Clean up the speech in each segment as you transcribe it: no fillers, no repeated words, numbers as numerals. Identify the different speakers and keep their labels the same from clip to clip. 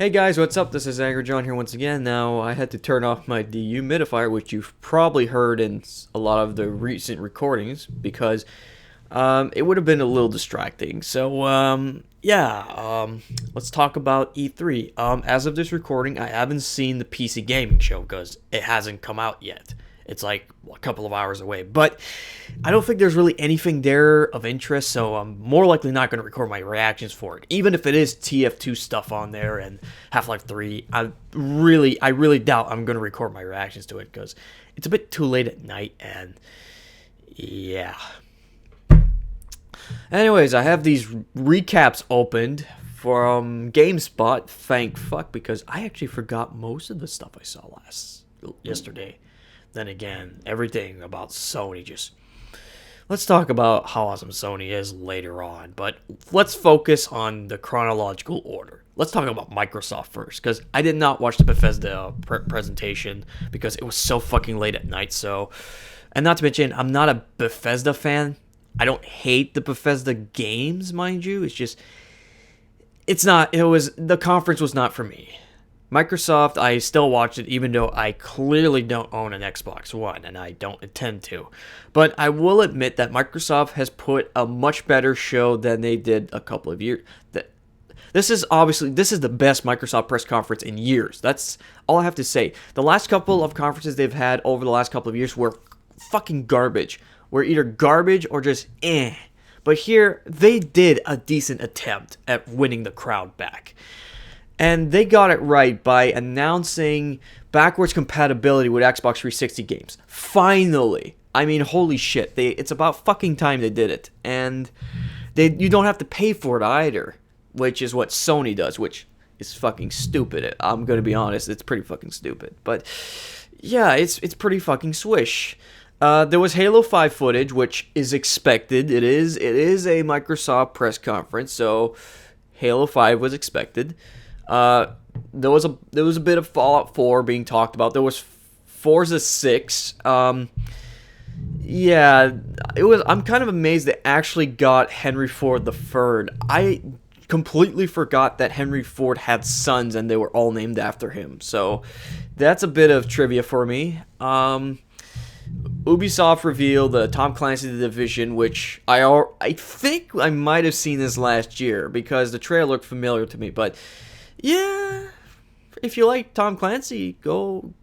Speaker 1: Hey guys, what's up? This is Angryjon here once again. Now, I had to turn off my dehumidifier, which you've probably heard in a lot of the recent recordings, because it would have been a little distracting. So, let's talk about E3. As of this recording, I haven't seen the PC gaming show because it hasn't come out yet. It's like a couple of hours away. But I don't think there's really anything there of interest, so I'm more likely not going to record my reactions for it. Even if it is TF2 stuff on there and Half-Life 3, I really doubt I'm going to record my reactions to it because it's a bit too late at night, and yeah. Anyways, I have these recaps opened from GameSpot, thank fuck, because I actually forgot most of the stuff I saw yesterday. Then again, everything about Sony just... Let's talk about how awesome Sony is later on, but let's focus on the chronological order. Let's talk about Microsoft first, because I did not watch the Bethesda presentation because it was so fucking late at night, so... And not to mention, I'm not a Bethesda fan. I don't hate the Bethesda games, mind you. It's just... The conference was not for me. Microsoft, I still watched it even though I clearly don't own an Xbox One, and I don't intend to. But I will admit that Microsoft has put a much better show than they did a couple of years. This is the best Microsoft press conference in years. That's all I have to say. The last couple of conferences they've had over the last couple of years were fucking garbage. Were either garbage or just eh. But here, they did a decent attempt at winning the crowd back. And they got it right by announcing backwards compatibility with Xbox 360 games. Finally. I mean, holy shit. It's about fucking time they did it. And you don't have to pay for it either, which is what Sony does, which is fucking stupid. I'm going to be honest, it's pretty fucking stupid. But yeah, it's pretty fucking swish. There was Halo 5 footage, which is expected. It is a Microsoft press conference, so Halo 5 was expected. There was a bit of Fallout 4 being talked about. There was Forza 6. Yeah, I'm kind of amazed they actually got Henry Ford III. I completely forgot that Henry Ford had sons and they were all named after him. So that's a bit of trivia for me. Ubisoft revealed the Tom Clancy The Division, which I think I might have seen this last year because the trailer looked familiar to me, but yeah, if you like Tom Clancy, go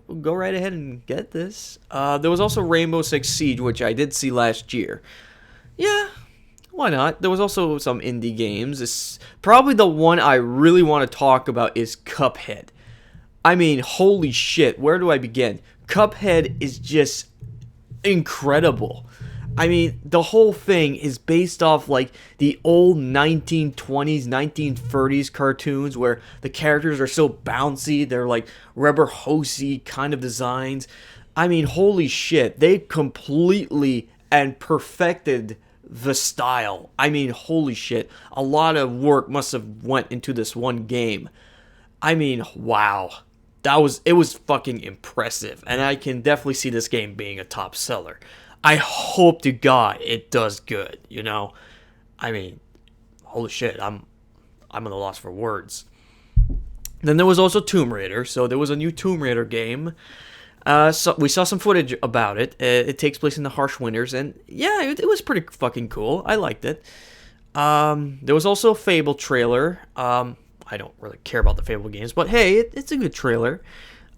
Speaker 1: right ahead and get this. There was also Rainbow Six Siege, which I did see last year. Yeah, why not? There was also some indie games. Probably the one I really want to talk about is Cuphead. I mean, holy shit, where do I begin? Cuphead is just incredible. I mean, the whole thing is based off like the old 1920s, 1930s cartoons where the characters are so bouncy. They're like rubber hosey kind of designs. I mean, holy shit. They completely and perfected the style. I mean, holy shit. A lot of work must have went into this one game. I mean, wow. It was fucking impressive. And I can definitely see this game being a top seller. I hope to God it does good, you know? I mean, holy shit, I'm at a loss for words. Then there was also Tomb Raider, so there was a new Tomb Raider game. So we saw some footage about it. It takes place in the harsh winters, and yeah, it was pretty fucking cool. I liked it. There was also a Fable trailer. I don't really care about the Fable games, but hey, it's a good trailer.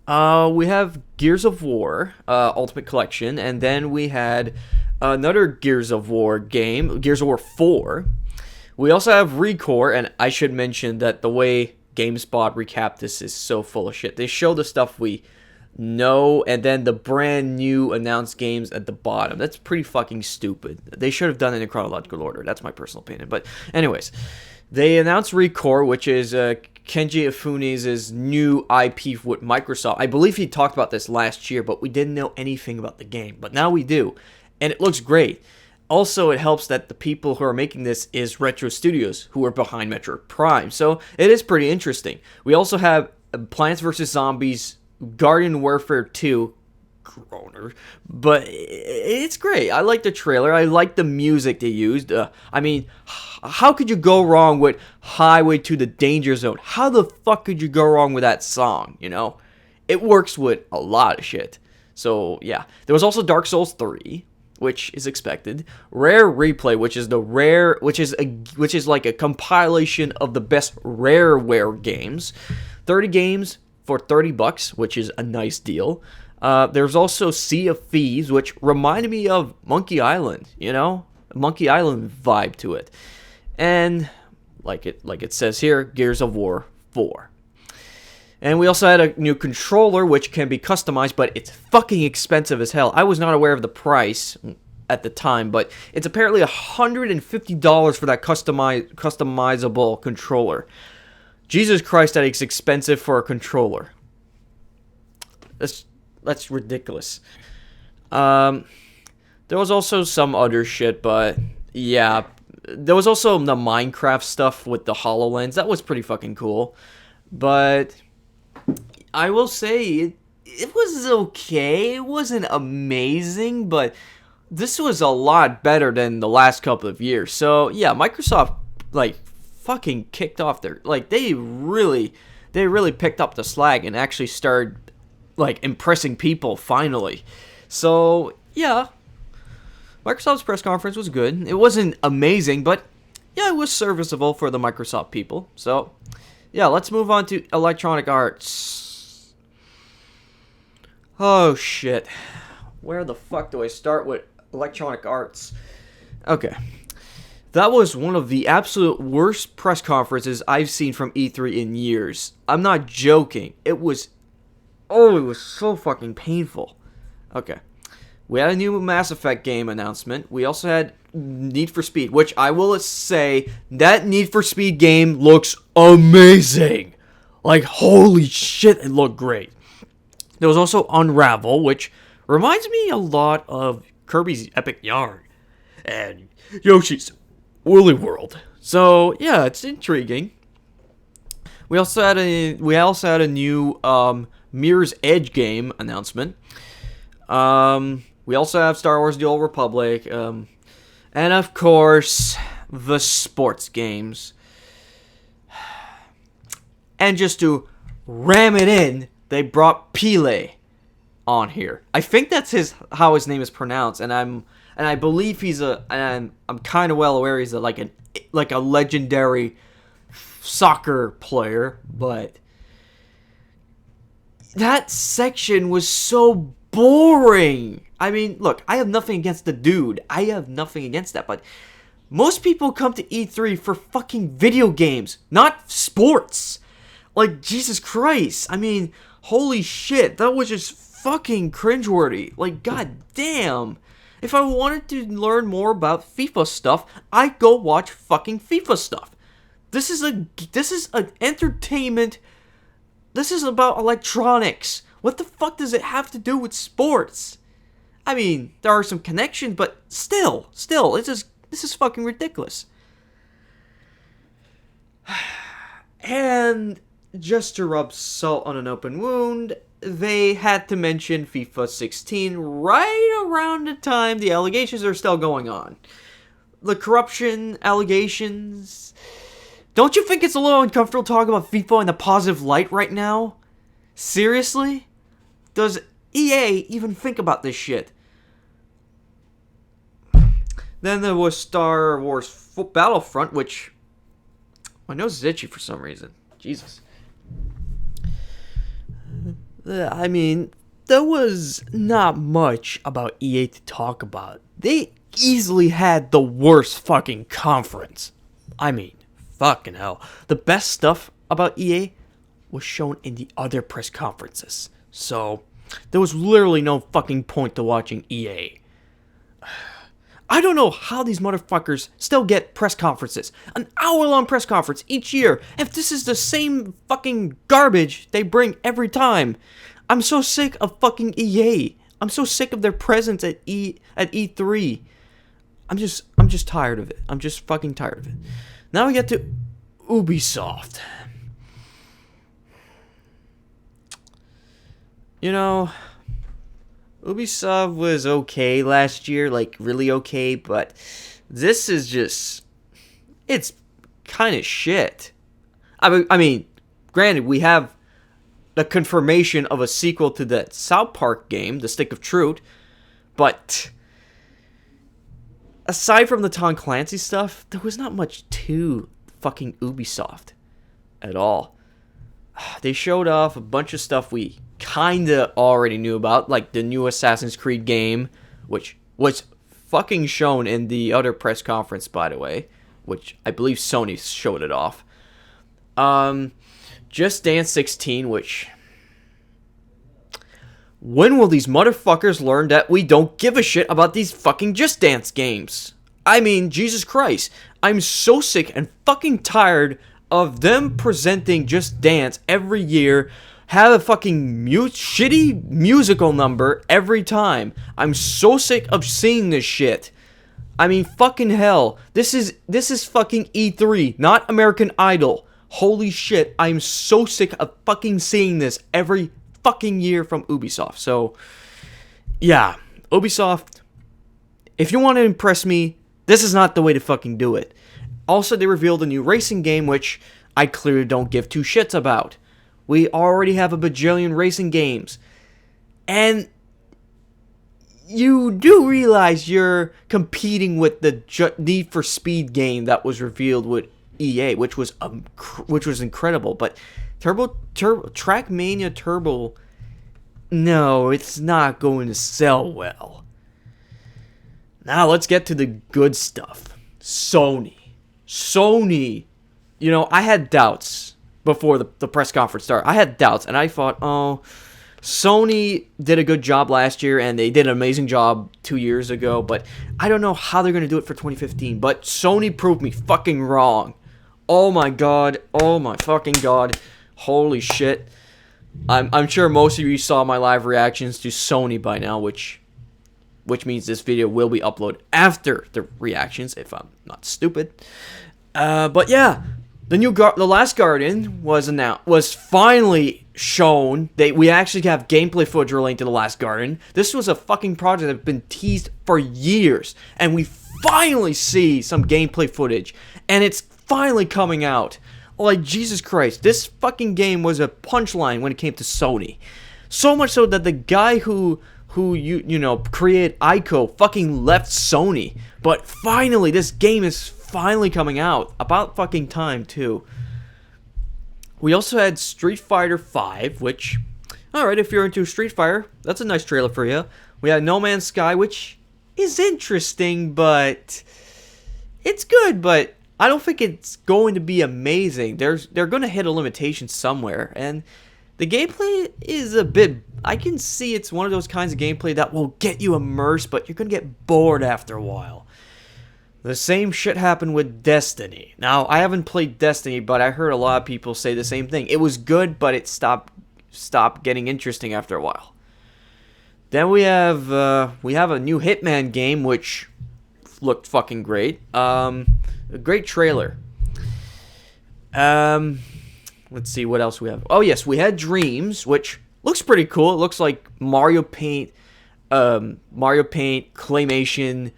Speaker 1: We have Gears of War Ultimate Collection, and then we had another Gears of War game, Gears of War 4. We also have Recore, and I should mention that the way GameSpot recapped this is so full of shit. They show the stuff we know, and then the brand new announced games at the bottom. That's pretty fucking stupid. They should have done it in chronological order. That's my personal opinion. But anyways, they announced Recore, which is Kenji Ifune's new IP with Microsoft. I believe he talked about this last year, but we didn't know anything about the game. But now we do, and it looks great. Also, it helps that the people who are making this is Retro Studios, who are behind Metroid Prime. So it is pretty interesting. We also have Plants vs. Zombies Garden Warfare 2 Groner, but it's great. I like the trailer. I like the music they used. I mean, how could you go wrong with Highway to the Danger Zone? How the fuck could you go wrong with that song? You know, it works with a lot of shit. So yeah, there was also Dark Souls 3, which is expected. Rare Replay, which is like a compilation of the best Rareware games. 30 games for $30, which is a nice deal. There's also Sea of Thieves, which reminded me of Monkey Island, you know? Monkey Island vibe to it. And like it says here, Gears of War 4. And we also had a new controller, which can be customized, but it's fucking expensive as hell. I was not aware of the price at the time, but it's apparently $150 for that customizable controller. Jesus Christ, that is expensive for a controller. That's ridiculous. There was also some other shit, but yeah. There was also the Minecraft stuff with the HoloLens. That was pretty fucking cool. But I will say, it was okay. It wasn't amazing, but this was a lot better than the last couple of years. So yeah, Microsoft, like, fucking kicked off their, like, they really picked up the slack and actually started, like, impressing people finally. So yeah, Microsoft's press conference was good. It wasn't amazing, but yeah, it was serviceable for the Microsoft people. So yeah, let's move on to Electronic Arts. Oh shit, where the fuck do I start with Electronic Arts? Okay, that was one of the absolute worst press conferences I've seen from E3 in years. I'm not joking. It was so fucking painful. Okay. We had a new Mass Effect game announcement. We also had Need for Speed, which I will say, that Need for Speed game looks amazing. Like, holy shit, it looked great. There was also Unravel, which reminds me a lot of Kirby's Epic Yarn and Yoshi's Woolly World. So, yeah, it's intriguing. We also had a new Mirror's Edge game announcement. We also have Star Wars The Old Republic, and of course, the sports games. And just to ram it in, they brought Pele on here. I think that's how his name is pronounced, and I believe I'm kind of well aware he's like a legendary soccer player, but that section was so boring. I mean, look, I have nothing against the dude. I have nothing against that, but most people come to E3 for fucking video games, not sports. Like, Jesus Christ. I mean, holy shit, that was just fucking cringeworthy. Like, god damn. If I wanted to learn more about FIFA stuff, I'd go watch fucking FIFA stuff. This is an entertainment. This is about electronics. What the fuck does it have to do with sports? I mean, there are some connections, but still, this is fucking ridiculous. And just to rub salt on an open wound, they had to mention FIFA 16 right around the time the allegations are still going on. The corruption allegations. Don't you think it's a little uncomfortable talking about FIFA in a positive light right now? Seriously? Does EA even think about this shit? Then there was Star Wars Battlefront, which my nose is itchy for some reason. Jesus. I mean, there was not much about EA to talk about. They easily had the worst fucking conference. I mean, fucking hell. The best stuff about EA was shown in the other press conferences. So, there was literally no fucking point to watching EA. I don't know how these motherfuckers still get press conferences. An hour-long press conference each year. If this is the same fucking garbage they bring every time. I'm so sick of fucking EA. I'm so sick of their presence at E3. I'm just tired of it. I'm just fucking tired of it. Now we get to Ubisoft. You know, Ubisoft was okay last year, like really okay, but this is just, it's kind of shit. I mean, granted, we have the confirmation of a sequel to the South Park game, The Stick of Truth, but aside from the Tom Clancy stuff, there was not much to fucking Ubisoft at all. They showed off a bunch of stuff we kinda already knew about, like the new Assassin's Creed game, which was fucking shown in the other press conference, by the way, which I believe Sony showed it off. Just Dance 16, which... When will these motherfuckers learn that we don't give a shit about these fucking Just Dance games? I mean, Jesus Christ. I'm so sick and fucking tired of them presenting Just Dance every year, have a fucking shitty musical number every time. I'm so sick of seeing this shit. I mean, fucking hell. This is fucking E3, not American Idol. Holy shit, I'm so sick of fucking seeing this every fucking year from Ubisoft. So, yeah, Ubisoft, if you want to impress me, this is not the way to fucking do it. Also, they revealed a new racing game, which I clearly don't give two shits about. We already have a bajillion racing games. And you do realize you're competing with the Need for Speed game that was revealed with EA, which was incredible. But Trackmania Turbo, no, it's not going to sell well. Now let's get to the good stuff. Sony, you know, I had doubts before the press conference started. I had doubts, and I thought, oh, Sony did a good job last year, and they did an amazing job 2 years ago, but I don't know how they're going to do it for 2015. But Sony proved me fucking wrong. Oh my god. Oh my fucking god. Holy shit. I'm sure most of you saw my live reactions to Sony by now, which means this video will be uploaded after the reactions, if I'm not stupid. But yeah, the Last Guardian was finally shown. We actually have gameplay footage relating to The Last Guardian. This was a fucking project that had been teased for years, and we finally see some gameplay footage, and it's finally coming out. Like, Jesus Christ, this fucking game was a punchline when it came to Sony. So much so that the guy who you know created Ico fucking left Sony. But finally, this game is finally coming out. About fucking time, too. We also had Street Fighter V, which, alright, if you're into Street Fighter, that's a nice trailer for you. We had No Man's Sky, which is interesting, but it's good, but I don't think it's going to be amazing. They're going to hit a limitation somewhere, and the gameplay is a bit... I can see it's one of those kinds of gameplay that will get you immersed, but you're going to get bored after a while. The same shit happened with Destiny. Now, I haven't played Destiny, but I heard a lot of people say the same thing. It was good, but it stopped getting interesting after a while. Then we have a new Hitman game, which looked fucking great. A great trailer. Let's see what else we have. Oh yes, we had Dreams, which looks pretty cool. It looks like Mario Paint, claymation,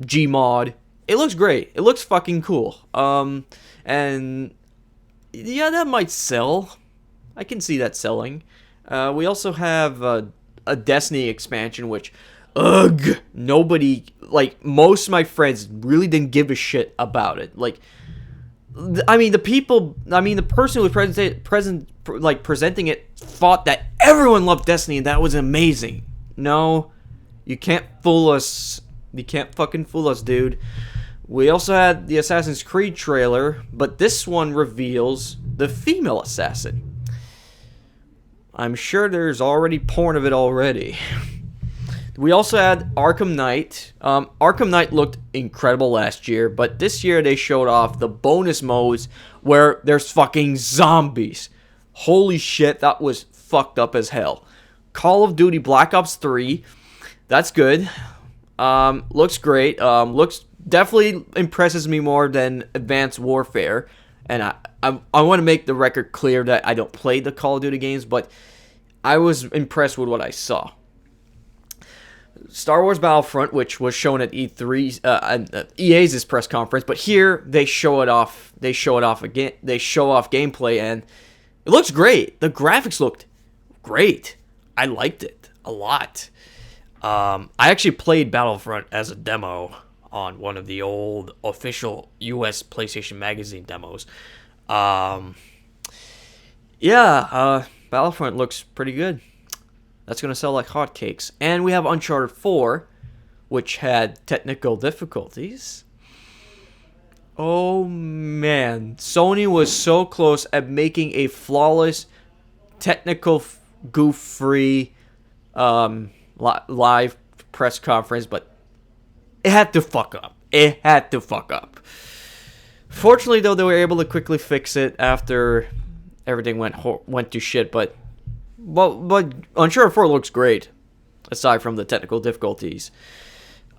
Speaker 1: Gmod. It looks great. It looks fucking cool. And yeah, that might sell. I can see that selling. We also have a Destiny expansion, which, nobody, like, most of my friends really didn't give a shit about it. Like, the person who was presenting it thought that everyone loved Destiny and that was amazing. No, you can't fool us. You can't fucking fool us, dude. We also had the Assassin's Creed trailer, but this one reveals the female assassin. I'm sure there's already porn of it already. We also had Arkham Knight. Arkham Knight looked incredible last year, but this year they showed off the bonus modes where there's fucking zombies. Holy shit, that was fucked up as hell. Call of Duty Black Ops 3, that's good. Looks great. Definitely impresses me more than Advanced Warfare. And I want to make the record clear that I don't play the Call of Duty games, but I was impressed with what I saw. Star Wars Battlefront, which was shown at E3, EA's press conference, but here they show it off. They show it off again. They show off gameplay, and it looks great. The graphics looked great. I liked it a lot. I actually played Battlefront as a demo on one of the old official US PlayStation Magazine demos. Battlefront looks pretty good. That's going to sell like hotcakes. And we have Uncharted 4, which had technical difficulties. Oh, man. Sony was so close at making a flawless, technical, goof-free live press conference, but it had to fuck up. It had to fuck up. Fortunately, though, they were able to quickly fix it after everything went to shit, but Uncharted 4 looks great, aside from the technical difficulties.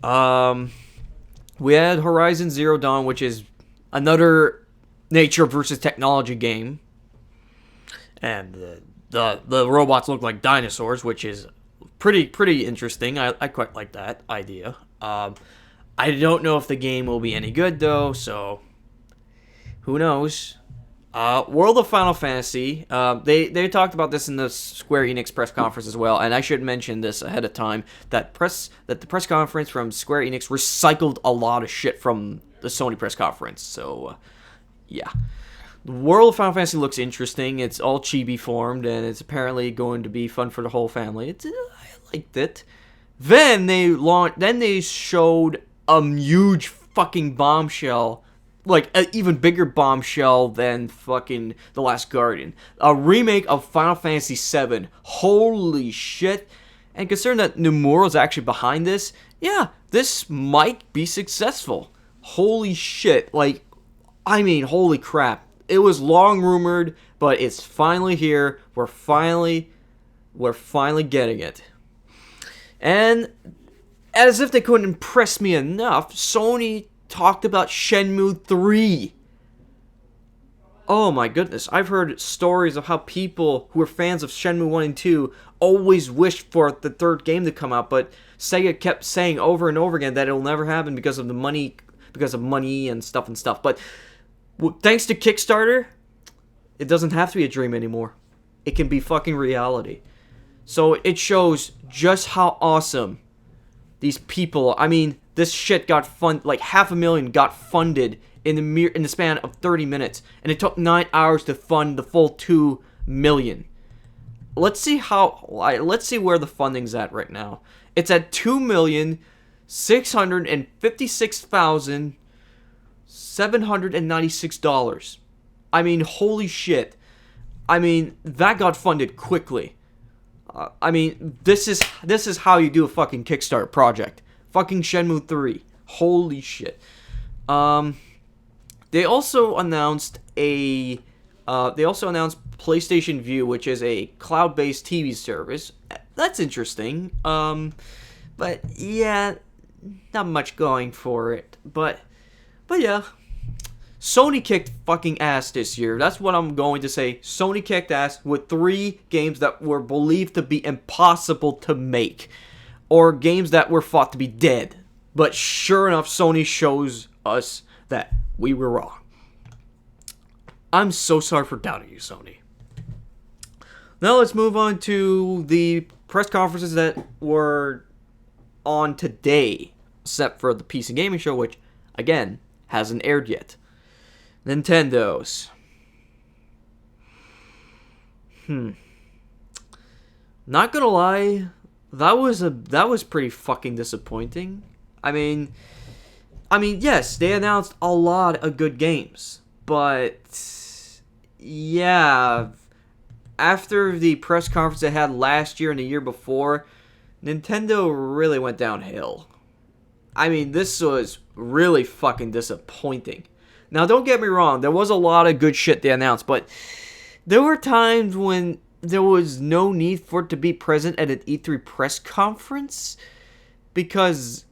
Speaker 1: We had Horizon Zero Dawn, which is another nature versus technology game. And the robots look like dinosaurs, which is pretty interesting. I quite like that idea. I don't know if the game will be any good, though, so who knows. World of Final Fantasy, they talked about this in the Square-Enix press conference as well, and I should mention this ahead of time, that the press conference from Square-Enix recycled a lot of shit from the Sony press conference, so, yeah. The World of Final Fantasy looks interesting. It's all chibi formed, and it's apparently going to be fun for the whole family. I liked it. Then they showed a huge fucking bombshell, like an even bigger bombshell than fucking The Last Guardian. A remake of Final Fantasy VII. Holy shit. And considering that Nomura's actually behind this, yeah, this might be successful. Holy shit. Like, I mean, holy crap. It was long rumored, but it's finally here. We're finally getting it. And as if they couldn't impress me enough, Sony talked about Shenmue 3. Oh my goodness. I've heard stories of how people who are fans of Shenmue 1 and 2 always wished for the third game to come out, but Sega kept saying over and over again that it'll never happen because of money and stuff. But thanks to Kickstarter, it doesn't have to be a dream anymore. It can be fucking reality. So it shows just how awesome these people, I mean, this shit got like $500,000 got funded in the span of 30 minutes, and it took 9 hours to fund the full $2 million. Let's see where the funding's at right now. It's at $2,656,796. I mean, holy shit. I mean, that got funded quickly. I mean, this is how you do a fucking Kickstarter project. Fucking Shenmue 3. Holy shit. They also announced PlayStation Vue, which is a cloud-based TV service. That's interesting. But yeah, not much going for it. But yeah. Sony kicked fucking ass this year. That's what I'm going to say. Sony kicked ass with 3 games that were believed to be impossible to make. Or games that were thought to be dead. But sure enough, Sony shows us that we were wrong. I'm so sorry for doubting you, Sony. Now let's move on to the press conferences that were on today. Except for the PC Gaming Show, which, again, hasn't aired yet. Nintendo's. Not gonna lie, that was pretty fucking disappointing. I mean, yes, they announced a lot of good games, but yeah, after the press conference they had last year and the year before, Nintendo really went downhill. I mean, this was really fucking disappointing. Now, don't get me wrong, there was a lot of good shit they announced, but there were times when there was no need for it to be present at an E3 press conference, because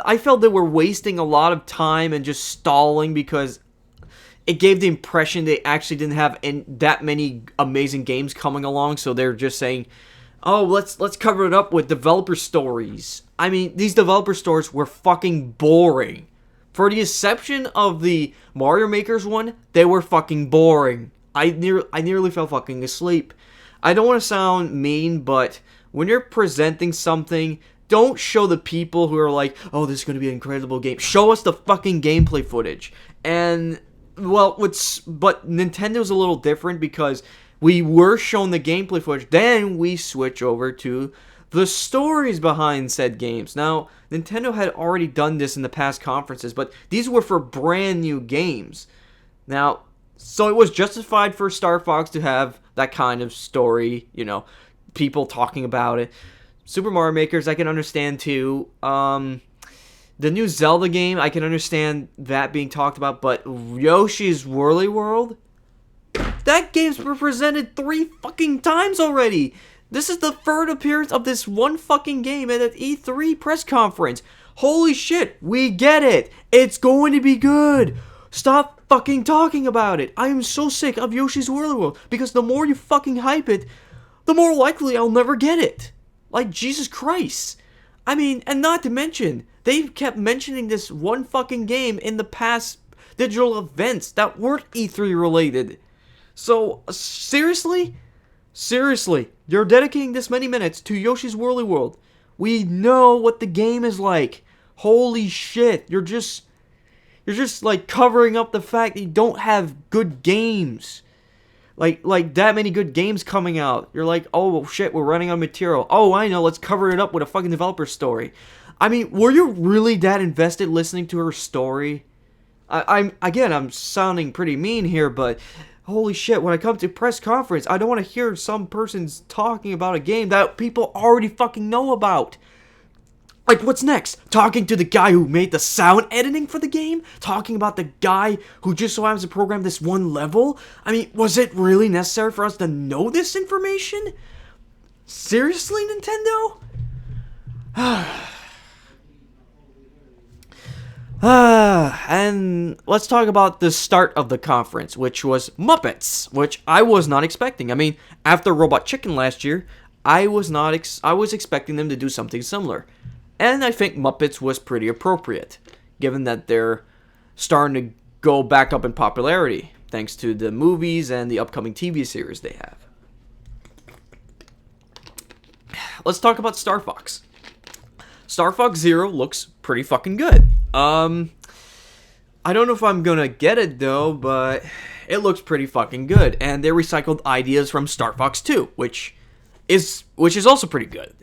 Speaker 1: I felt they were wasting a lot of time and just stalling, because it gave the impression they actually didn't have that many amazing games coming along, so they're just saying, Oh, let's cover it up with developer stories. I mean, these developer stories were fucking boring. For the exception of the Mario Makers one, they were fucking boring. I nearly fell fucking asleep. I don't want to sound mean, but when you're presenting something, don't show the people who are like, oh, this is going to be an incredible game. Show us the fucking gameplay footage. And, well, but Nintendo's a little different because we were shown the gameplay footage, then we switch over to the stories behind said games. Now, Nintendo had already done this in the past conferences, but these were for brand new games. Now, so it was justified for Star Fox to have that kind of story, you know, people talking about it. Super Mario Makers, I can understand too. The new Zelda game, I can understand that being talked about, but Yoshi's Woolly World? That game's been presented 3 fucking times already. This is the third appearance of this one fucking game at an E3 press conference. Holy shit, we get it. It's going to be good. Stop fucking talking about it. I am so sick of Yoshi's Woolly World because the more you fucking hype it, the more likely I'll never get it. Like, Jesus Christ. I mean, and not to mention, they've kept mentioning this one fucking game in the past digital events that weren't E3 related. So, seriously? Seriously, you're dedicating this many minutes to Yoshi's Woolly World. We know what the game is like. Holy shit, you're just like covering up the fact that you don't have good games. Like that many good games coming out. You're like, oh shit, we're running out of material. Oh, I know, let's cover it up with a fucking developer story. I mean, were you really that invested listening to her story? I'm sounding pretty mean here, but holy shit, when I come to press conference, I don't want to hear some person's talking about a game that people already fucking know about. Like, what's next? Talking to the guy who made the sound editing for the game? Talking about the guy who just so happens to program this one level? I mean, was it really necessary for us to know this information? Seriously, Nintendo? And let's talk about the start of the conference, which was Muppets, which I was not expecting. I mean, after Robot Chicken last year, I was expecting them to do something similar. And I think Muppets was pretty appropriate, given that they're starting to go back up in popularity, thanks to the movies and the upcoming TV series they have. Let's talk about Star Fox. Star Fox Zero looks pretty fucking good. I don't know if I'm gonna get it though, but it looks pretty fucking good. And they recycled ideas from Star Fox 2, which is also pretty good.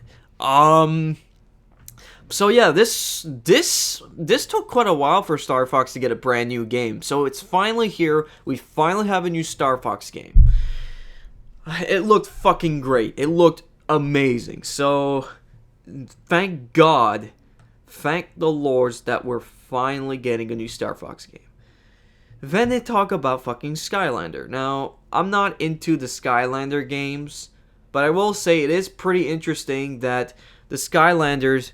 Speaker 1: So yeah, this took quite a while for Star Fox to get a brand new game. So it's finally here. We finally have a new Star Fox game. It looked fucking great. It looked amazing. So thank God, thank the Lords that we're finally getting a new Star Fox game. Then they talk about fucking Skylander. Now, I'm not into the Skylander games, but I will say it is pretty interesting that the Skylanders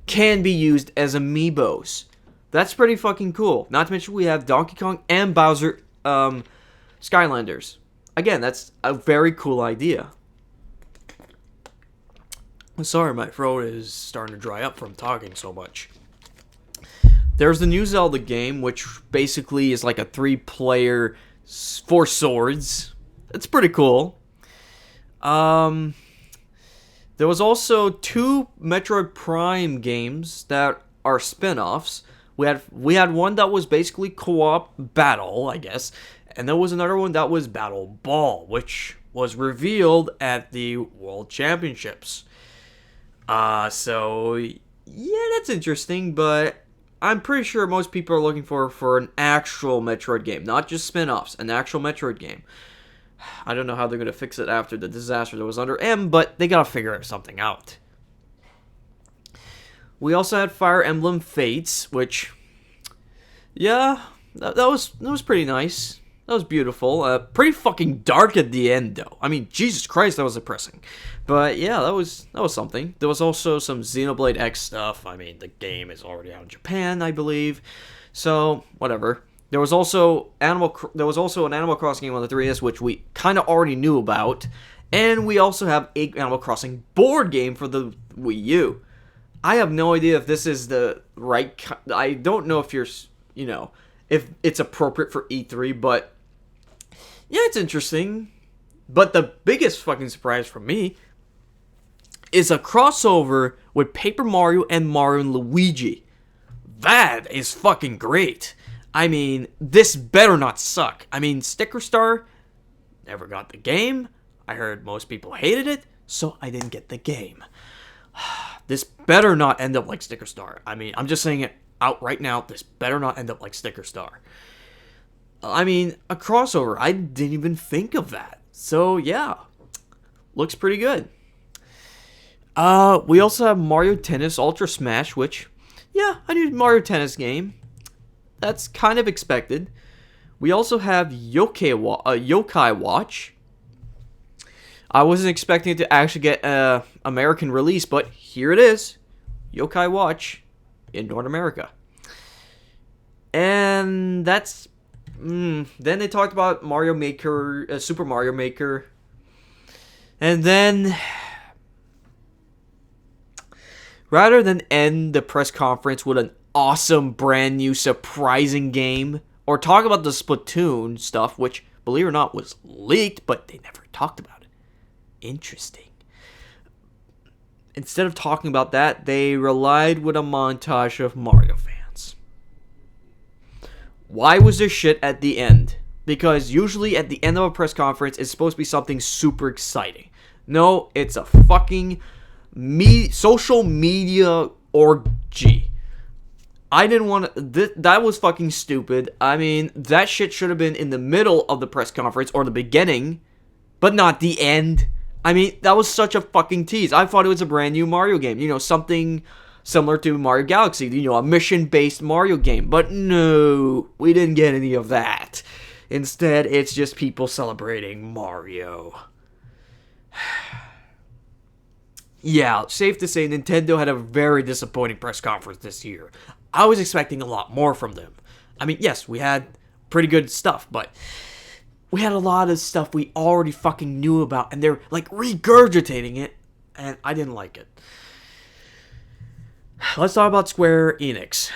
Speaker 1: can be used as amiibos. That's pretty fucking cool. Not to mention we have Donkey Kong and Bowser Skylanders. Again, that's a very cool idea. Sorry, my throat is starting to dry up from talking so much. There's the new Zelda game, which basically is like a 3-player 4 swords. It's pretty cool. There was also 2 Metroid Prime games that are spin-offs. We had one that was basically co-op battle, I guess, and there was another one that was Battle Ball, which was revealed at the World Championships. So yeah, that's interesting, but I'm pretty sure most people are looking for an actual Metroid game, not just spin-offs, an actual Metroid game. I don't know how they're going to fix it after the disaster that was under M, but they got to figure something out. We also had Fire Emblem Fates, which, yeah, that was pretty nice. That was beautiful. Pretty fucking dark at the end, though. I mean, Jesus Christ, that was depressing. But yeah, that was something. There was also some Xenoblade X stuff. I mean, the game is already out in Japan, I believe. So, whatever. There was also an Animal Crossing game on the 3DS, which we kind of already knew about, and we also have a Animal Crossing board game for the Wii U. I have no idea if this is the right. I don't know if if it's appropriate for E3, but yeah, it's interesting. But the biggest fucking surprise for me is a crossover with Paper Mario and Mario and Luigi. That is fucking great. I mean, this better not suck. I mean, Sticker Star never got the game. I heard most people hated it, so I didn't get the game. This better not end up like Sticker Star. I mean, I'm just saying it out right now. This better not end up like Sticker Star. I mean, a crossover. I didn't even think of that. So, yeah. Looks pretty good. We also have Mario Tennis Ultra Smash, which, yeah, I need a Mario Tennis game. That's kind of expected. We also have Yokai Watch. I wasn't expecting it to actually get an American release, but here it is. Yokai Watch in North America. And that's... then they talked about Mario Maker, Super Mario Maker. And then... rather than end the press conference with an awesome, brand new, surprising game, or talk about the Splatoon stuff, which, believe it or not, was leaked, but they never talked about it. Interesting. Instead of talking about that, they relied with a montage of Mario fans. Why was there shit at the end? Because usually at the end of a press conference, it's supposed to be something super exciting. No, it's a fucking social media orgy. I didn't want to... that was fucking stupid. I mean, that shit should have been in the middle of the press conference or the beginning, but not the end. I mean, that was such a fucking tease. I thought it was a brand new Mario game. You know, something similar to Mario Galaxy. You know, a mission-based Mario game. But no, we didn't get any of that. Instead, it's just people celebrating Mario. Yeah, safe to say Nintendo had a very disappointing press conference this year. I was expecting a lot more from them. I mean, yes, we had pretty good stuff, but we had a lot of stuff we already fucking knew about, and they're, like, regurgitating it, and I didn't like it. Let's talk about Square-Enix.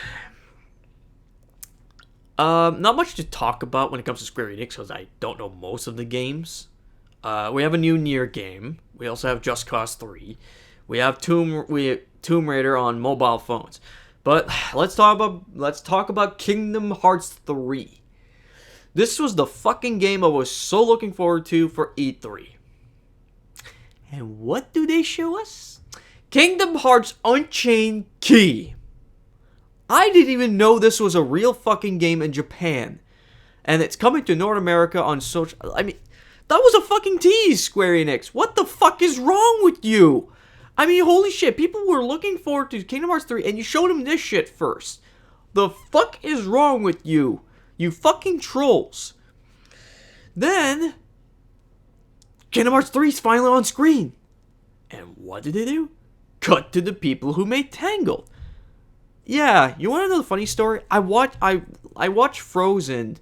Speaker 1: Not much to talk about when it comes to Square-Enix, because I don't know most of the games. We have a new Nier game. We also have Just Cause 3. We have Tomb Raider on mobile phones. But let's talk about Kingdom Hearts 3. This was the fucking game I was so looking forward to for E3. And what do they show us? Kingdom Hearts Unchained Key. I didn't even know this was a real fucking game in Japan. And it's coming to North America on social... I mean, that was a fucking tease, Square Enix. What the fuck is wrong with you? I mean, holy shit, people were looking forward to Kingdom Hearts 3, and you showed them this shit first. The fuck is wrong with you? You fucking trolls. Then, Kingdom Hearts 3 is finally on screen. And what did they do? Cut to the people who made Tangled. Yeah, you want to know the funny story? I watched Frozen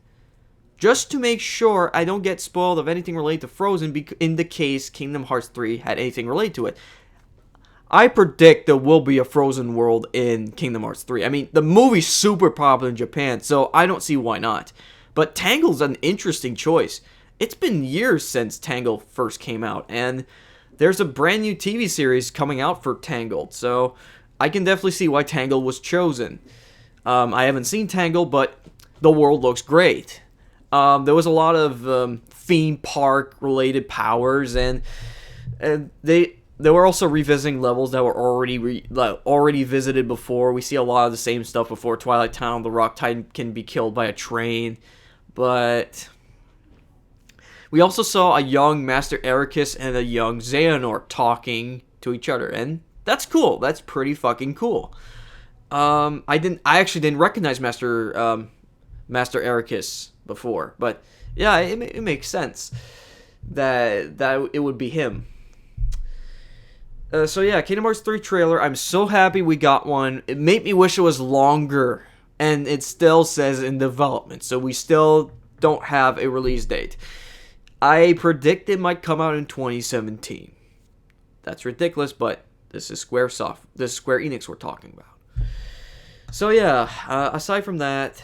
Speaker 1: just to make sure I don't get spoiled of anything related to Frozen in the case Kingdom Hearts 3 had anything related to it. I predict there will be a Frozen world in Kingdom Hearts 3. I mean, the movie's super popular in Japan, so I don't see why not. But Tangled's an interesting choice. It's been years since Tangled first came out, and there's a brand new TV series coming out for Tangled, so I can definitely see why Tangled was chosen. I haven't seen Tangled, but the world looks great. There was a lot of theme park related powers, and they were also revisiting levels that were already visited before. We see a lot of the same stuff before. Twilight Town, the Rock Titan can be killed by a train, but we also saw a young Master Ericus and a young Xehanort talking to each other, and that's cool. That's pretty fucking cool. I actually didn't recognize Master Ericus before, but yeah, it makes sense that it would be him. So yeah, Kingdom Hearts 3 trailer. I'm so happy we got one. It made me wish it was longer. and it still says in development, so we still don't have a release date. I predict it might come out in 2017. That's ridiculous, but this is this is Square Enix we're talking about. So yeah, aside from that,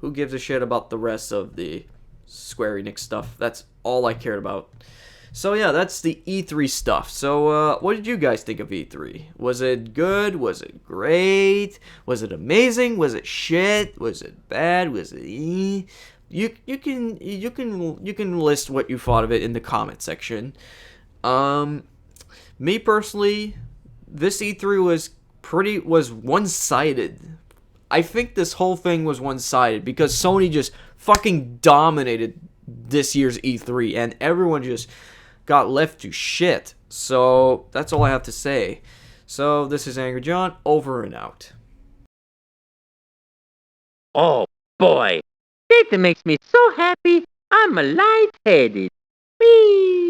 Speaker 1: who gives a shit about the rest of the Square Enix stuff? That's all I cared about. So yeah, that's the E3 stuff. So what did you guys think of E3? Was it good? Was it great? Was it amazing? Was it shit? Was it bad? Was it you can list what you thought of it in the comment section. Me personally, this E3 was one-sided. I think this whole thing was one-sided because Sony just fucking dominated this year's E3 and everyone just got left to shit. So that's all I have to say. So this is Angryjon, over and out.
Speaker 2: Oh boy, that makes me so happy. I'm lightheaded. Whee!